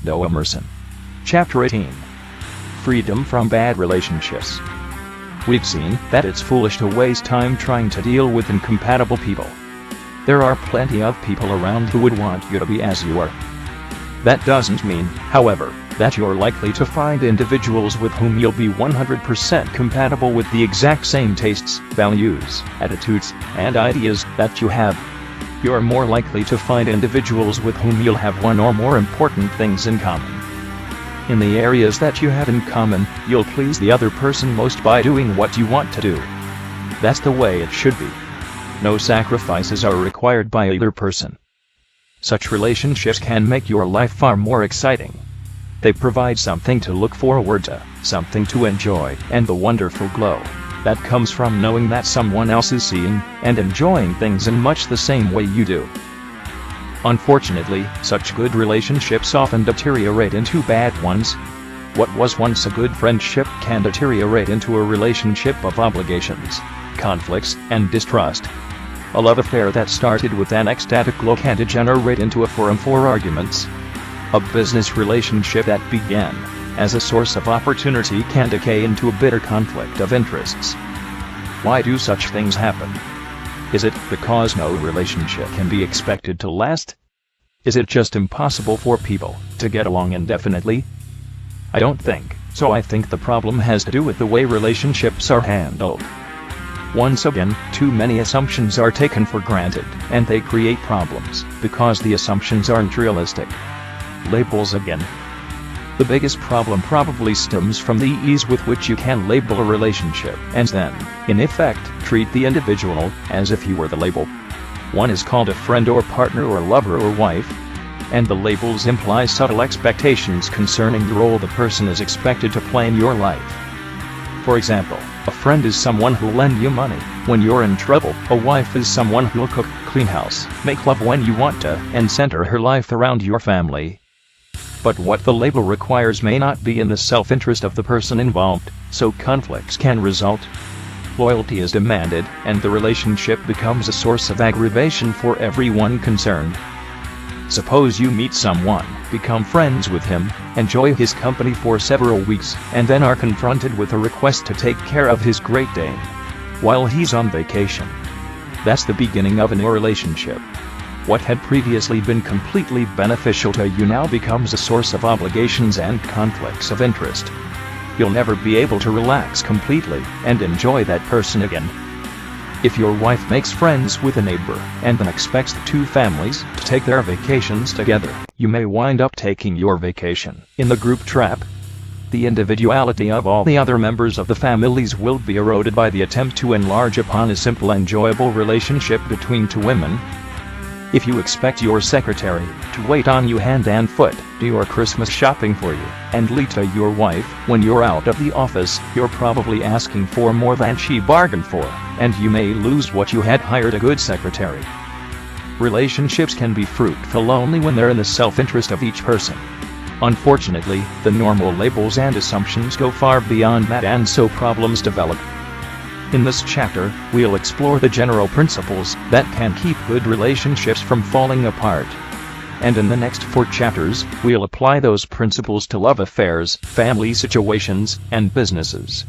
Noah Merson. Chapter 18. Freedom from Bad Relationships. We've seen that it's foolish to waste time trying to deal with incompatible people. There are plenty of people around who would want you to be as you are. That doesn't mean, however, that you're likely to find individuals with whom you'll be 100% compatible with the exact same tastes, values, attitudes, and ideas that you have. You're more likely to find individuals with whom you'll have one or more important things in common. In the areas that you have in common, you'll please the other person most by doing what you want to do. That's the way it should be. No sacrifices are required by either person. Such relationships can make your life far more exciting. They provide something to look forward to, something to enjoy, and the wonderful glow that comes from knowing that someone else is seeing and enjoying things in much the same way you do. Unfortunately, such good relationships often deteriorate into bad ones. What was once a good friendship can deteriorate into a relationship of obligations, conflicts, and distrust. A love affair that started with an ecstatic glow can degenerate into a forum for arguments. A business relationship that began as a source of opportunity can decay into a bitter conflict of interests. Why do such things happen? Is it because no relationship can be expected to last? Is it just impossible for people to get along indefinitely? I don't think so. I think the problem has to do with the way relationships are handled. Once again, too many assumptions are taken for granted, and they create problems because the assumptions aren't realistic. Labels again. The biggest problem probably stems from the ease with which you can label a relationship and then, in effect, treat the individual as if you were the label. One is called a friend or partner or lover or wife, and the labels imply subtle expectations concerning the role the person is expected to play in your life. For example, a friend is someone who'll lend you money when you're in trouble. A wife is someone who'll cook, clean house, make love when you want to, and center her life around your family. But what the label requires may not be in the self-interest of the person involved, so conflicts can result. Loyalty is demanded, and the relationship becomes a source of aggravation for everyone concerned. Suppose you meet someone, become friends with him, enjoy his company for several weeks, and then are confronted with a request to take care of his Great Dane while he's on vacation. That's the beginning of a new relationship. What had previously been completely beneficial to you now becomes a source of obligations and conflicts of interest. You'll never be able to relax completely and enjoy that person again. If your wife makes friends with a neighbor and then expects the two families to take their vacations together, you may wind up taking your vacation in the group trap. The individuality of all the other members of the families will be eroded by the attempt to enlarge upon a simple enjoyable relationship between two women. If you expect your secretary to wait on you hand and foot, do your Christmas shopping for you, and lead to your wife when you're out of the office, you're probably asking for more than she bargained for, and you may lose what you had hired a good secretary. Relationships can be fruitful only when they're in the self-interest of each person. Unfortunately, the normal labels and assumptions go far beyond that, and so problems develop. In this chapter, we'll explore the general principles that can keep good relationships from falling apart. And in the next 4 chapters, we'll apply those principles to love affairs, family situations, and businesses.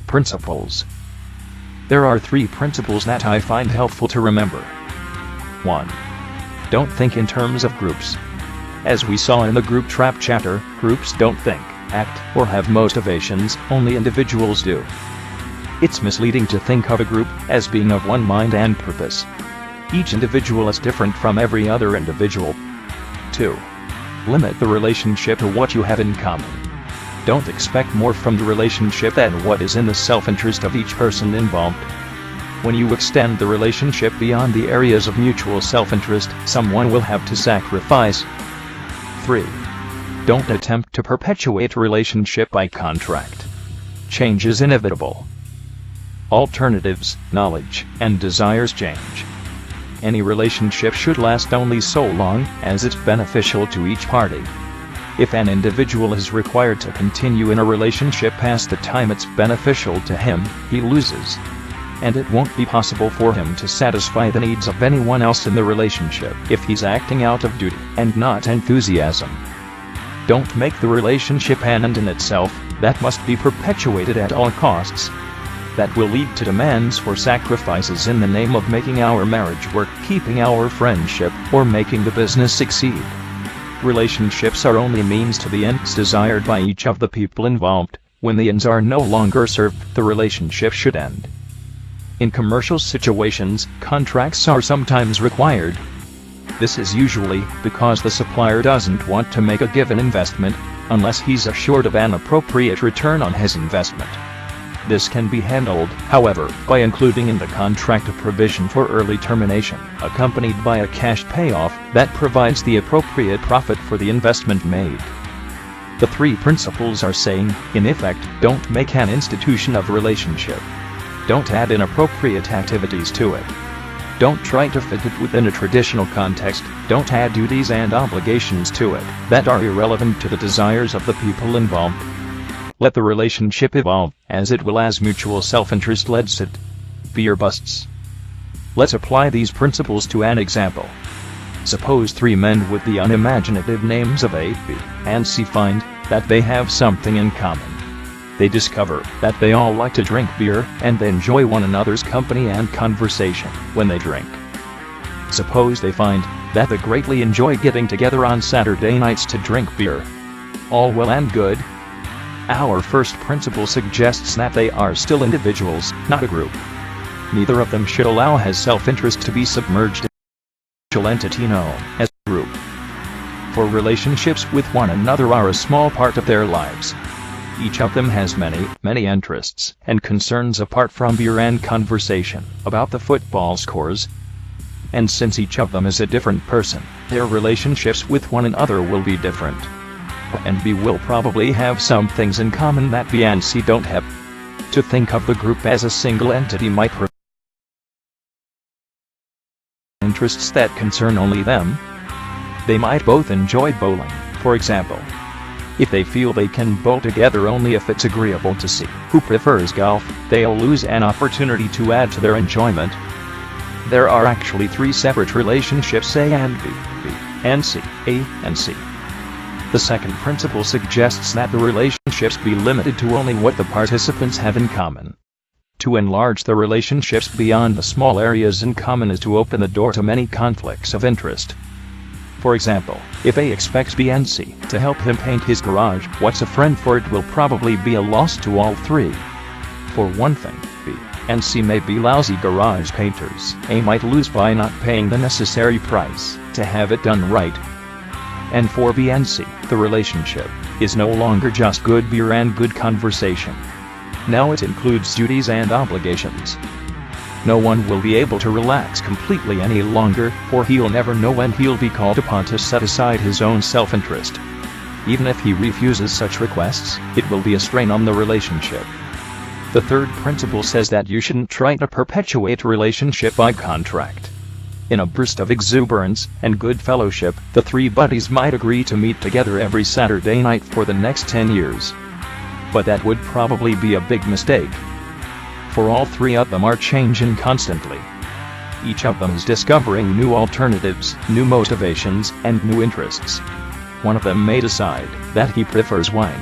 Principles. There are 3 principles that I find helpful to remember. 1. Don't think in terms of groups. As we saw in the group trap chapter, groups don't think, act, or have motivations, only individuals do. It's misleading to think of a group as being of one mind and purpose. Each individual is different from every other individual. 2. Limit the relationship to what you have in common. Don't expect more from the relationship than what is in the self-interest of each person involved. When you extend the relationship beyond the areas of mutual self-interest, someone will have to sacrifice. 3. Don't attempt to perpetuate a relationship by contract. Change is inevitable. Alternatives, knowledge, and desires change. Any relationship should last only so long as it's beneficial to each party. If an individual is required to continue in a relationship past the time it's beneficial to him, he loses. And it won't be possible for him to satisfy the needs of anyone else in the relationship if he's acting out of duty and not enthusiasm. Don't make the relationship an end in itself that must be perpetuated at all costs. That will lead to demands for sacrifices in the name of making our marriage work, keeping our friendship, or making the business succeed. Relationships are only means to the ends desired by each of the people involved. When the ends are no longer served, the relationship should end. In commercial situations, contracts are sometimes required. This is usually because the supplier doesn't want to make a given investment unless he's assured of an appropriate return on his investment. This can be handled, however, by including in the contract a provision for early termination, accompanied by a cash payoff that provides the appropriate profit for the investment made. The three principles are saying, in effect, don't make an institution of relationship. Don't add inappropriate activities to it. Don't try to fit it within a traditional context. Don't add duties and obligations to it that are irrelevant to the desires of the people involved. Let the relationship evolve, as it will as mutual self-interest lets it. Beer busts. Let's apply these principles to an example. Suppose three men with the unimaginative names of A, B, and C find that they have something in common. They discover that they all like to drink beer, and they enjoy one another's company and conversation when they drink. Suppose they find that they greatly enjoy getting together on Saturday nights to drink beer. All well and good. Our first principle suggests that they are still individuals, not a group. Neither of them should allow his self-interest to be submerged in an entity known as a group. For relationships with one another are a small part of their lives. Each of them has many interests and concerns apart from beer and conversation about the football scores. And since each of them is a different person, their relationships with one another will be different. And B will probably have some things in common that B and C don't have. To think of the group as a single entity might provide interests that concern only them. They might both enjoy bowling, for example. If they feel they can bowl together only if it's agreeable to C, who prefers golf, they'll lose an opportunity to add to their enjoyment. There are actually three separate relationships, A and B, B and C, A and C. The second principle suggests that the relationships be limited to only what the participants have in common. To enlarge the relationships beyond the small areas in common is to open the door to many conflicts of interest. For example, if A expects B and C to help him paint his garage, what's a friend for it will probably be a loss to all three. For one thing, B and C may be lousy garage painters. A might lose by not paying the necessary price to have it done right. And for B and C, the relationship is no longer just good beer and good conversation. Now it includes duties and obligations. No one will be able to relax completely any longer, for he'll never know when he'll be called upon to set aside his own self-interest. Even if he refuses such requests, it will be a strain on the relationship. The third principle says that you shouldn't try to perpetuate a relationship by contract. In a burst of exuberance and good fellowship, the three buddies might agree to meet together every Saturday night for the next 10 years. But that would probably be a big mistake. For all three of them are changing constantly. Each of them is discovering new alternatives, new motivations, and new interests. One of them may decide that he prefers wine.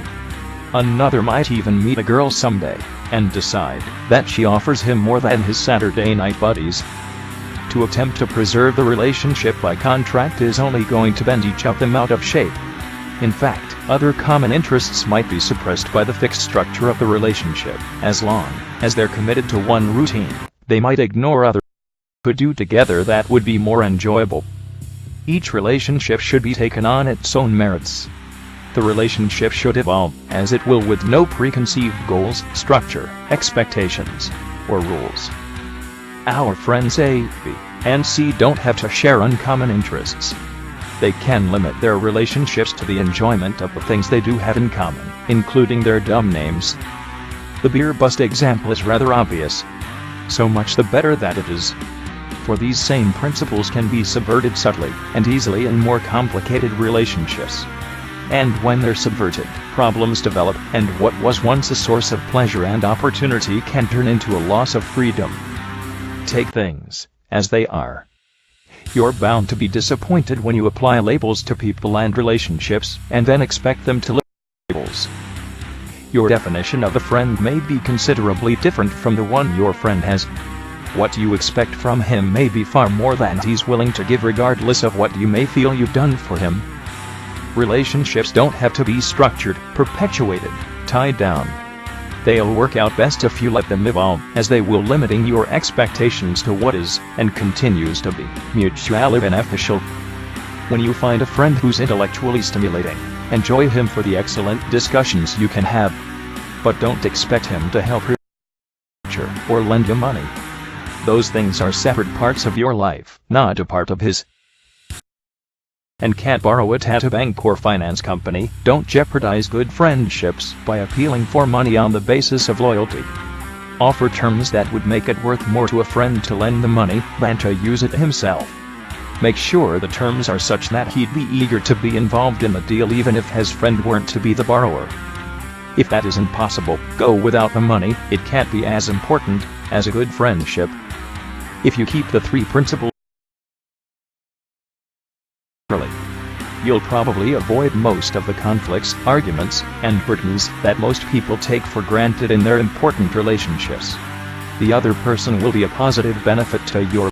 Another might even meet a girl someday and decide that she offers him more than his Saturday night buddies. To attempt to preserve the relationship by contract is only going to bend each of them out of shape. In fact, other common interests might be suppressed by the fixed structure of the relationship. As long as they're committed to one routine, they might ignore others could do together that would be more enjoyable. Each relationship should be taken on its own merits. The relationship should evolve, as it will, with no preconceived goals, structure, expectations, or rules. Our friends A, B, and C don't have to share uncommon interests. They can limit their relationships to the enjoyment of the things they do have in common, including their dumb names. The beer bust example is rather obvious. So much the better that it is. For these same principles can be subverted subtly and easily in more complicated relationships. And when they're subverted, problems develop, and what was once a source of pleasure and opportunity can turn into a loss of freedom. Take things as they are. You're bound to be disappointed when you apply labels to people and relationships, and then expect them to live by labels. Your definition of a friend may be considerably different from the one your friend has. What you expect from him may be far more than he's willing to give, regardless of what you may feel you've done for him. Relationships don't have to be structured, perpetuated, tied down. They'll work out best if you let them evolve, as they will, limiting your expectations to what is, and continues to be, mutually beneficial. When you find a friend who's intellectually stimulating, enjoy him for the excellent discussions you can have. But don't expect him to help you or lend you money. Those things are separate parts of your life, not a part of his. And can't borrow it at a bank or finance company. Don't jeopardize good friendships by appealing for money on the basis of loyalty. Offer terms that would make it worth more to a friend to lend the money than to use it himself. Make sure the terms are such that he'd be eager to be involved in the deal even if his friend weren't to be the borrower. If that isn't possible, go without the money. It can't be as important as a good friendship. If you keep the 3 principles, you'll probably avoid most of the conflicts, arguments, and burdens that most people take for granted in their important relationships. The other person will be a positive benefit to your.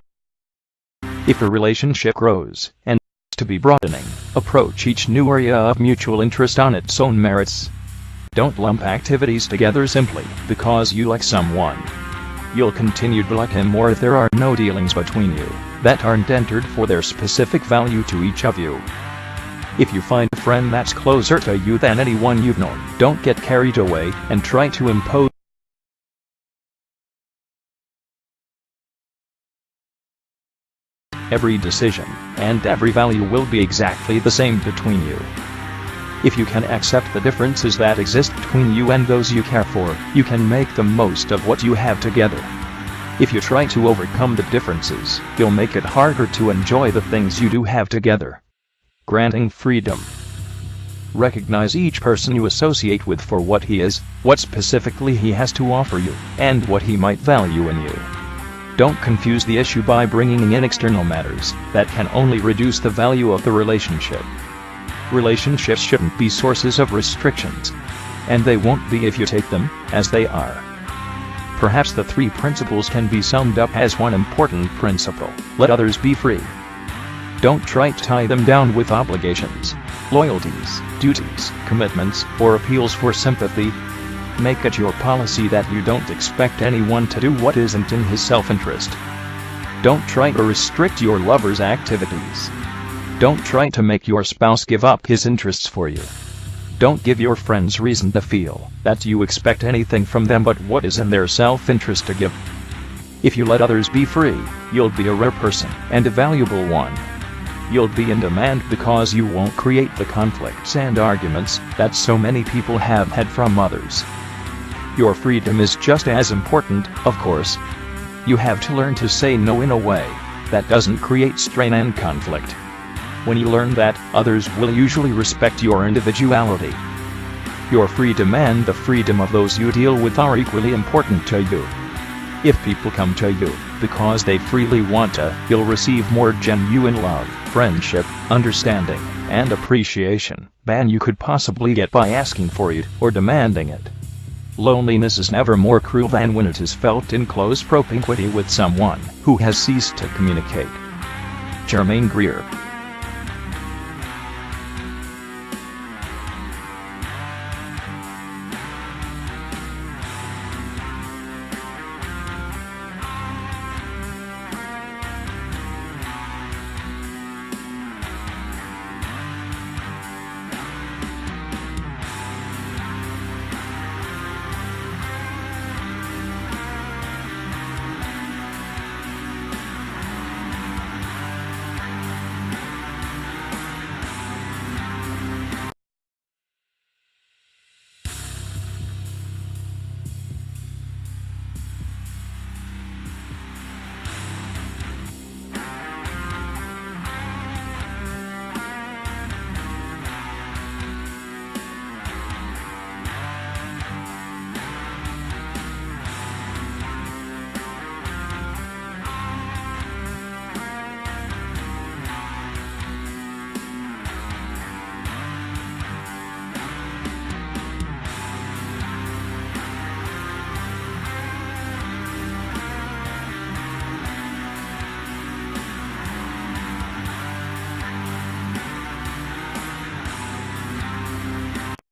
If the relationship grows and to be broadening, approach each new area of mutual interest on its own merits. Don't lump activities together simply because you like someone. You'll continue to like him more if there are no dealings between you that aren't entered for their specific value to each of you. If you find a friend that's closer to you than anyone you've known, don't get carried away and try to impose. Every decision and every value will be exactly the same between you. If you can accept the differences that exist between you and those you care for, you can make the most of what you have together. If you try to overcome the differences, you'll make it harder to enjoy the things you do have together. Granting freedom. Recognize each person you associate with for what he is, what specifically he has to offer you, and what he might value in you. Don't confuse the issue by bringing in external matters that can only reduce the value of the relationship. Relationships shouldn't be sources of restrictions, and they won't be if you take them as they are. Perhaps the 3 principles can be summed up as one important principle: let others be free. Don't try to tie them down with obligations, loyalties, duties, commitments, or appeals for sympathy. Make it your policy that you don't expect anyone to do what isn't in his self-interest. Don't try to restrict your lover's activities. Don't try to make your spouse give up his interests for you. Don't give your friends reason to feel that you expect anything from them but what is in their self-interest to give. If you let others be free, you'll be a rare person and a valuable one. You'll be in demand because you won't create the conflicts and arguments that so many people have had from others. Your freedom is just as important, of course. You have to learn to say no in a way that doesn't create strain and conflict. When you learn that, others will usually respect your individuality. Your freedom and the freedom of those you deal with are equally important to you. If people come to you because they freely want to, you'll receive more genuine love, friendship, understanding, and appreciation than you could possibly get by asking for it or demanding it. Loneliness is never more cruel than when it is felt in close propinquity with someone who has ceased to communicate. Germaine Greer.